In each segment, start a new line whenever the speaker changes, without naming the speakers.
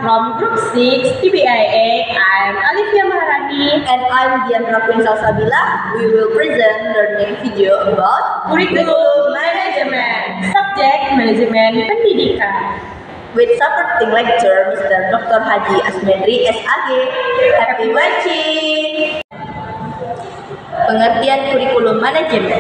from Group 6 TBIA. I'm Alifia Maharani.
And I'm Diandra Queen Salsabila. We will present learning video about
Kurikulum Manajemen, Subjek Manajemen Pendidikan.
with supporting lecturer Mr. Dr. Haji Asmendri SAG. Happy watching! Pengertian kurikulum manajemen.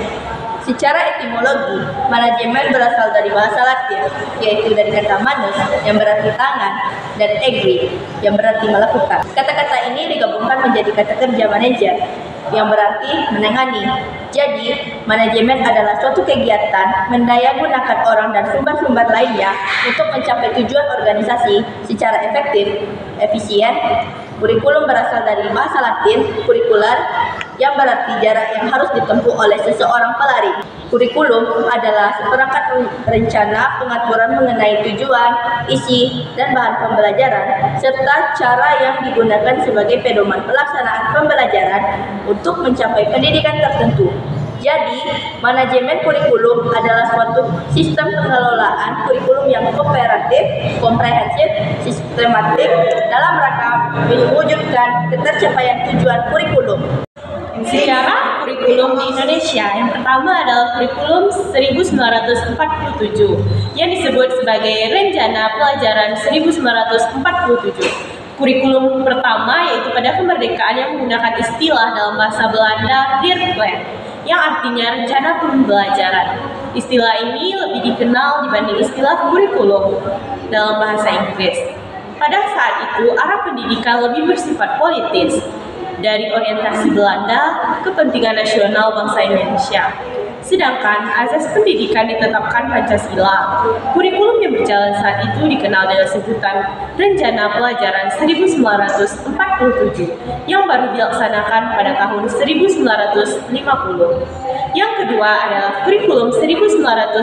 Secara etimologi, manajemen berasal dari bahasa Latin, yaitu dari kata manus yang berarti tangan dan egri yang berarti melakukan. Kata-kata ini digabungkan menjadi kata kerja manajer yang berarti menangani. Jadi, manajemen adalah suatu kegiatan mendayagunakan orang dan sumber-sumber lainnya untuk mencapai tujuan organisasi secara efektif, efisien. Kurikulum berasal dari bahasa Latin curricular yang berarti jarak yang harus ditempuh oleh seseorang pelari. Kurikulum adalah seperangkat rencana pengaturan mengenai tujuan, isi, dan bahan pembelajaran, serta cara yang digunakan sebagai pedoman pelaksanaan pembelajaran untuk mencapai pendidikan tertentu. Jadi, manajemen kurikulum adalah suatu sistem pengelolaan kurikulum yang kooperatif, komprehensif, sistematik dalam rangka mewujudkan ketercapaian tujuan kurikulum.
Secara kurikulum di Indonesia, yang pertama adalah kurikulum 1947 yang disebut sebagai Rencana Pelajaran 1947. Kurikulum pertama yaitu pada kemerdekaan yang menggunakan istilah dalam bahasa Belanda Leerplan, yang artinya rencana pembelajaran. Istilah ini lebih dikenal dibanding istilah kurikulum dalam bahasa Inggris. Pada saat itu, arah pendidikan lebih bersifat politis, dari orientasi Belanda, kepentingan nasional bangsa Indonesia. Sedangkan azas pendidikan ditetapkan Pancasila. Kurikulum yang berjalan saat itu dikenal dengan sebutan Rencana Pelajaran 1947 yang baru dilaksanakan pada tahun 1950. Yang kedua adalah kurikulum 1952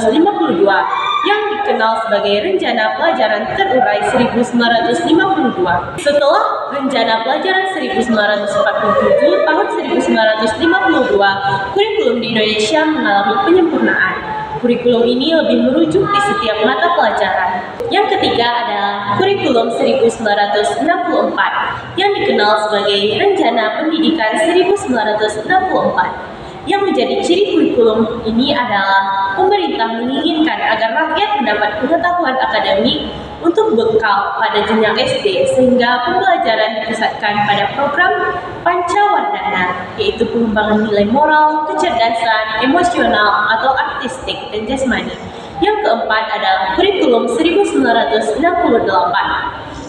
yang dikenal sebagai Rencana Pelajaran Terurai 1952. Setelah Rencana Pelajaran 1947 tahun 1952, kurikulum di Indonesia mengalami penyempurnaan. Kurikulum ini lebih merujuk di setiap mata pelajaran. Yang ketiga adalah kurikulum 1964 yang dikenal sebagai Rencana Pendidikan 1964. Yang menjadi ciri kurikulum ini adalah pemerintah menginginkan agar rakyat mendapat pengetahuan akademik untuk bekal pada jenjang SD, sehingga pembelajaran dipusatkan pada program Pancawardhana, yaitu pengembangan nilai moral, kecerdasan, emosional, atau artistik, dan jasmani. Yang keempat adalah kurikulum 1968.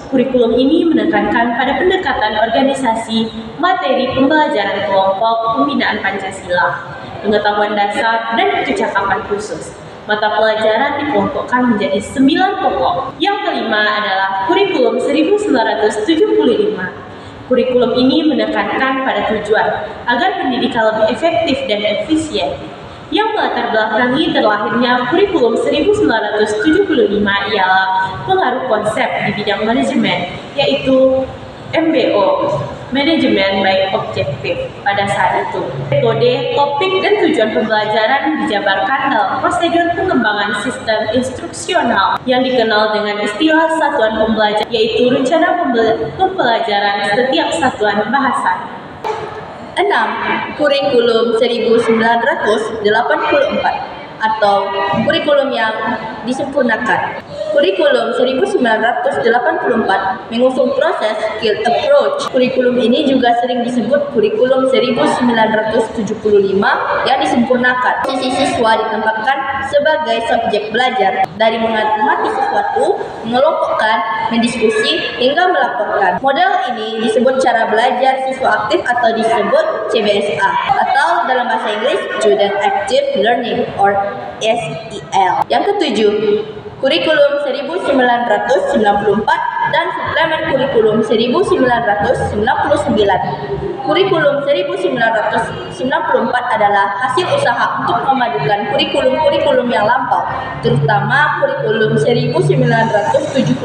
Kurikulum ini menekankan pada pendekatan organisasi, materi pembelajaran kelompok, pembinaan Pancasila, pengetahuan dasar, dan kecakapan khusus. Mata pelajaran dikelompokkan menjadi 9 pokok. Yang kelima adalah kurikulum 1975. Kurikulum ini menekankan pada tujuan agar pendidikan lebih efektif dan efisien. Yang melatar belakangi terlahirnya kurikulum 1975 ialah pengaruh konsep di bidang manajemen, yaitu MBO, Manajemen by Objective pada saat itu. Metode, topik, dan tujuan pembelajaran dijabarkan dalam prosedur pengembangan sistem instruksional yang dikenal dengan istilah satuan pembelajaran, yaitu rencana pembelajaran setiap satuan bahasa.
6. Kurikulum 1984 atau kurikulum yang disempurnakan. Kurikulum 1984 mengusung proses skilled approach. Kurikulum ini juga sering disebut kurikulum 1975 yang disempurnakan. Sisi siswa ditempatkan sebagai subjek belajar dari mengamati sesuatu, mengelompokkan, mendiskusi, hingga melaporkan. Model ini disebut cara belajar siswa aktif atau disebut CBSA atau dalam bahasa Inggris Student Active Learning or SEL. Yang ketujuh, kurikulum 1994 dan suplemen kurikulum 1999. Kurikulum 1994 adalah hasil usaha untuk memadukan kurikulum-kurikulum yang lampau, terutama kurikulum 1975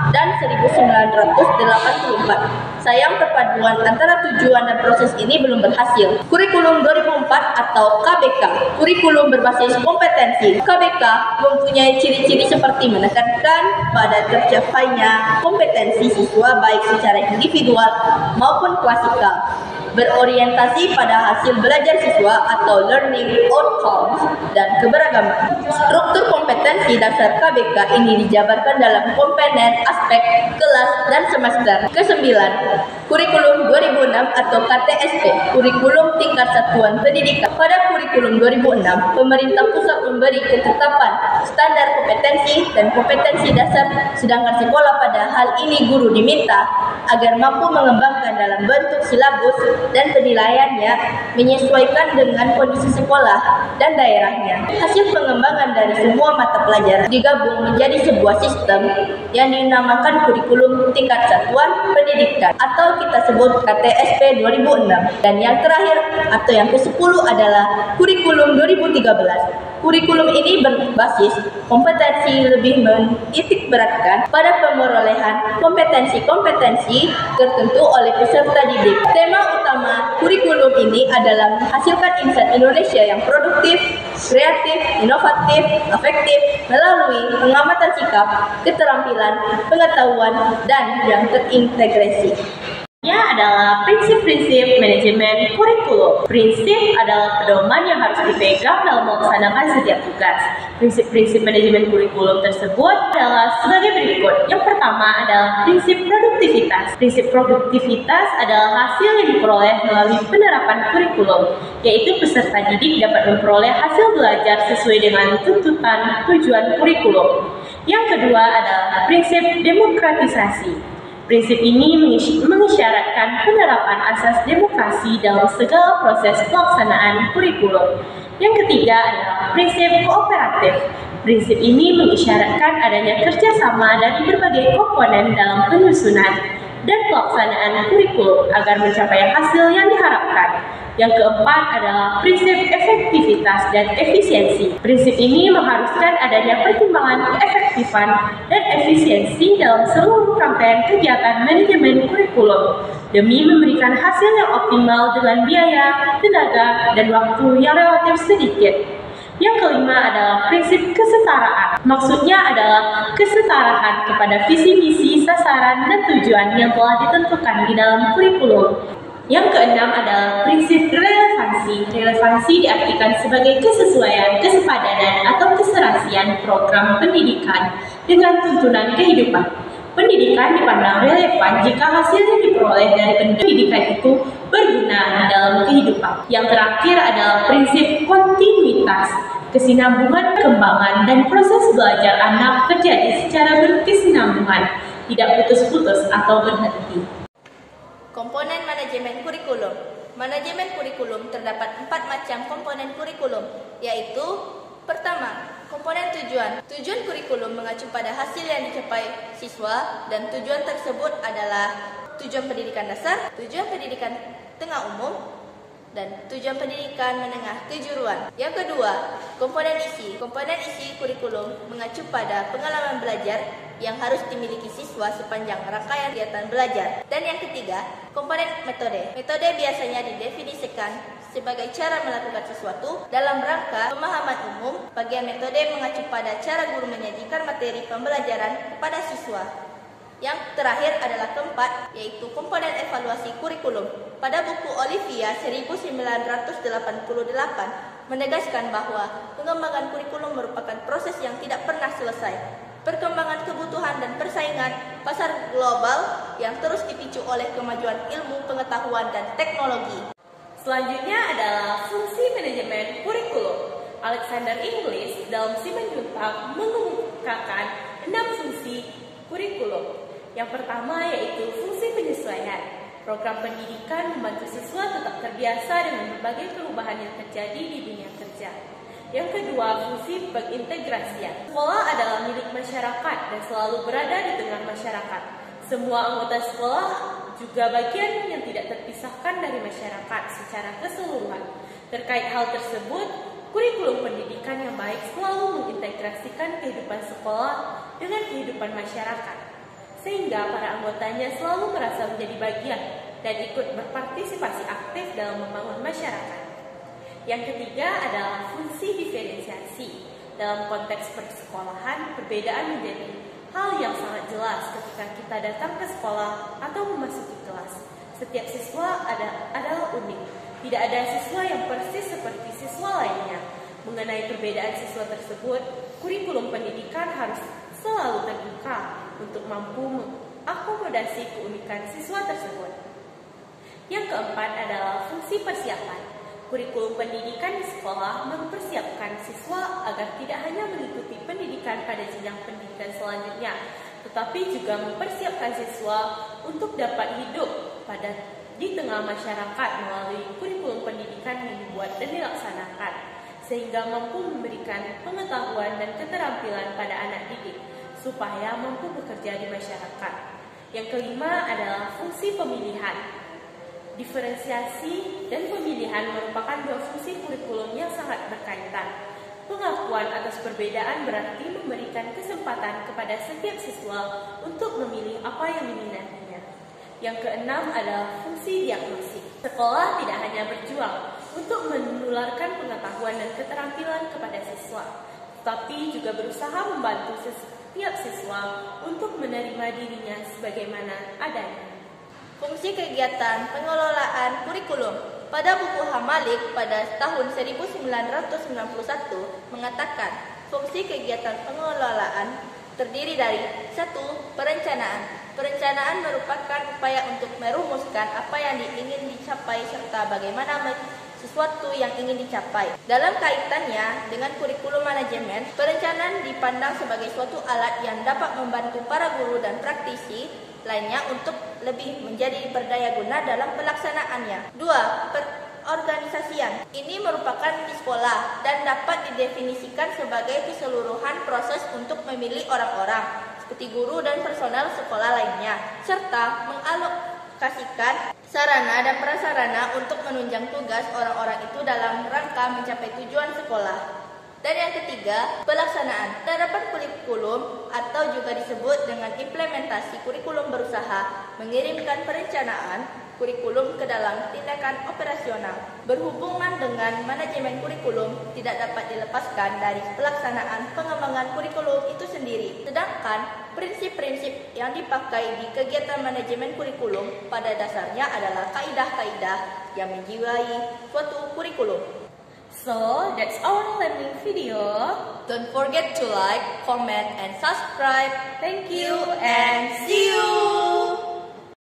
dan 1984. Sayang perpaduan antara tujuan dan proses ini belum berhasil. Kurikulum 2004 atau KBK, kurikulum berbasis kompetensi. KBK mempunyai ciri-ciri seperti menekankan pada tercapainya kompetensi siswa baik secara individual maupun klasikal, berorientasi pada hasil belajar siswa atau learning outcomes dan keberagaman. Struktur kompetensi dasar KBK ini dijabarkan dalam komponen aspek kelas dan semester. Kesembilan, kurikulum 2006 atau KTSP, kurikulum tingkat satuan pendidikan. Pada kurikulum 2006, pemerintah pusat memberi ketetapan standar kompetensi dan kompetensi dasar, sedangkan sekolah pada hal ini guru diminta agar mampu mengembangkan dalam bentuk silabus dan penilaiannya menyesuaikan dengan kondisi sekolah dan daerahnya. Hasil pengembangan dari semua mata pelajaran digabung menjadi sebuah sistem yang dinamakan kurikulum tingkat satuan pendidikan atau kita sebut KTSP 2006. Dan yang terakhir atau yang ke-10 adalah kurikulum 2013. Kurikulum ini berbasis kompetensi lebih menitik beratkan pada pemerolehan kompetensi-kompetensi tertentu oleh peserta didik. Tema utama kurikulum ini adalah menghasilkan insan Indonesia yang produktif, kreatif, inovatif, efektif melalui pengamatan sikap, keterampilan, pengetahuan, dan yang terintegrasi.
Adalah prinsip-prinsip manajemen kurikulum. Prinsip adalah pedoman yang harus dipegang dalam melaksanakan setiap tugas. Prinsip-prinsip manajemen kurikulum tersebut adalah sebagai berikut. Yang pertama adalah prinsip produktivitas. Prinsip produktivitas adalah hasil yang diperoleh melalui penerapan kurikulum, yaitu peserta didik dapat memperoleh hasil belajar sesuai dengan tuntutan tujuan kurikulum. Yang kedua adalah prinsip demokratisasi. Prinsip ini mengisyaratkan penerapan asas demokrasi dalam segala proses pelaksanaan kurikulum. Yang ketiga adalah prinsip kooperatif. Prinsip ini mengisyaratkan adanya kerjasama dari berbagai komponen dalam penyusunan dan pelaksanaan kurikulum agar mencapai hasil yang diharapkan. Yang keempat adalah prinsip efektivitas dan efisiensi. Prinsip ini mengharuskan adanya pertimbangan keefektifan dan efisiensi dalam seluruh rangkaian kegiatan manajemen kurikulum demi memberikan hasil yang optimal dengan biaya, tenaga, dan waktu yang relatif sedikit. Yang kelima adalah prinsip kesetaraan. Maksudnya adalah kesetaraan kepada visi misi, sasaran, dan tujuan yang telah ditentukan di dalam kurikulum. Yang keenam adalah prinsip relevansi. Relevansi diartikan sebagai kesesuaian, kesepadanan, atau keserasian program pendidikan dengan tuntunan kehidupan. Pendidikan dipandang relevan jika hasil yang diperoleh dari pendidikan itu berguna dalam kehidupan. Yang terakhir adalah prinsip kontinuitas. Kesinambungan perkembangan dan proses belajar anak terjadi secara berkesinambungan, tidak putus-putus atau berhenti.
Komponen manajemen kurikulum. Manajemen kurikulum terdapat 4 macam komponen kurikulum, yaitu pertama, komponen tujuan. Tujuan kurikulum mengacu pada hasil yang dicapai siswa dan tujuan tersebut adalah tujuan pendidikan dasar, tujuan pendidikan tengah umum, dan tujuan pendidikan menengah kejuruan. Yang kedua, komponen isi. Komponen isi kurikulum mengacu pada pengalaman belajar yang harus dimiliki siswa sepanjang rangkaian kegiatan belajar. Dan yang ketiga, komponen metode. Metode biasanya didefinisikan sebagai cara melakukan sesuatu dalam rangka pemahaman umum. Bagian metode mengacu pada cara guru menyajikan materi pembelajaran kepada siswa. Yang terakhir adalah keempat, yaitu komponen evaluasi kurikulum. Pada buku Olivia 1988 menegaskan bahwa pengembangan kurikulum merupakan proses yang tidak pernah selesai. Perkembangan kebutuhan dan persaingan pasar global yang terus dipicu oleh kemajuan ilmu, pengetahuan, dan teknologi.
Selanjutnya adalah fungsi manajemen kurikulum. Alexander Inglis dalam Simanjuntak mengemukakan 6 fungsi kurikulum. Yang pertama yaitu fungsi penyesuaian. Program pendidikan membantu siswa tetap terbiasa dengan berbagai perubahan yang terjadi di dunia kerja. Yang kedua, fungsi pengintegrasian. Sekolah adalah milik masyarakat dan selalu berada di tengah masyarakat. Semua anggota sekolah juga bagian yang tidak terpisahkan dari masyarakat secara keseluruhan. Terkait hal tersebut, kurikulum pendidikan yang baik selalu mengintegrasikan kehidupan sekolah dengan kehidupan masyarakat, sehingga para anggotanya selalu merasa menjadi bagian dan ikut berpartisipasi aktif dalam membangun masyarakat. Yang ketiga adalah fungsi diferensiasi. Dalam konteks persekolahan, perbedaan menjadi hal yang sangat jelas ketika kita datang ke sekolah atau memasuki kelas. Setiap siswa adalah unik. Tidak ada siswa yang persis seperti siswa lainnya. Mengenai perbedaan siswa tersebut, kurikulum pendidikan harus selalu terbuka untuk mampu mengakomodasi keunikan siswa tersebut. Yang keempat adalah fungsi persiapan. Kurikulum pendidikan di sekolah mempersiapkan siswa agar tidak hanya mengikuti pendidikan pada jenjang pendidikan selanjutnya, tetapi juga mempersiapkan siswa untuk dapat hidup di tengah masyarakat melalui kurikulum pendidikan yang dibuat dan dilaksanakan, sehingga mampu memberikan pengetahuan dan keterampilan pada anak didik, supaya mampu bekerja di masyarakat. Yang kelima adalah fungsi pemilihan. Diferensiasi dan pemilihan merupakan dua fungsi kurikulum yang sangat berkaitan. Pengakuan atas perbedaan berarti memberikan kesempatan kepada setiap siswa untuk memilih apa yang diminatinya. Yang keenam adalah fungsi diagnosis. Sekolah tidak hanya berjuang untuk menularkan pengetahuan dan keterampilan kepada siswa, tapi juga berusaha membantu setiap siswa untuk menerima dirinya sebagaimana adanya.
Fungsi kegiatan pengelolaan kurikulum. Pada buku Hamalik pada tahun 1991 mengatakan fungsi kegiatan pengelolaan terdiri dari 1. Perencanaan. Perencanaan merupakan upaya untuk merumuskan apa yang ingin dicapai serta bagaimana sesuatu yang ingin dicapai. Dalam kaitannya dengan kurikulum manajemen, perencanaan dipandang sebagai suatu alat yang dapat membantu para guru dan praktisi lainnya untuk lebih menjadi berdaya guna dalam pelaksanaannya. 2. Perorganisasian. Ini merupakan di sekolah dan dapat didefinisikan sebagai keseluruhan proses untuk memilih orang-orang, seperti guru dan personel sekolah lainnya, serta mengalokasikan sarana dan prasarana untuk menunjang tugas orang-orang itu dalam rangka mencapai tujuan sekolah. Dan yang ketiga, pelaksanaan. Penerapan kurikulum atau juga disebut dengan implementasi kurikulum berusaha mengirimkan perencanaan kurikulum ke dalam tindakan operasional. Berhubungan dengan manajemen kurikulum tidak dapat dilepaskan dari pelaksanaan pengembangan kurikulum itu sendiri. Sedangkan prinsip-prinsip yang dipakai di kegiatan manajemen kurikulum pada dasarnya adalah kaidah-kaidah yang menjiwai suatu kurikulum.
So, that's our learning video.
Don't forget to like, comment, and subscribe.
Thank you
And see you!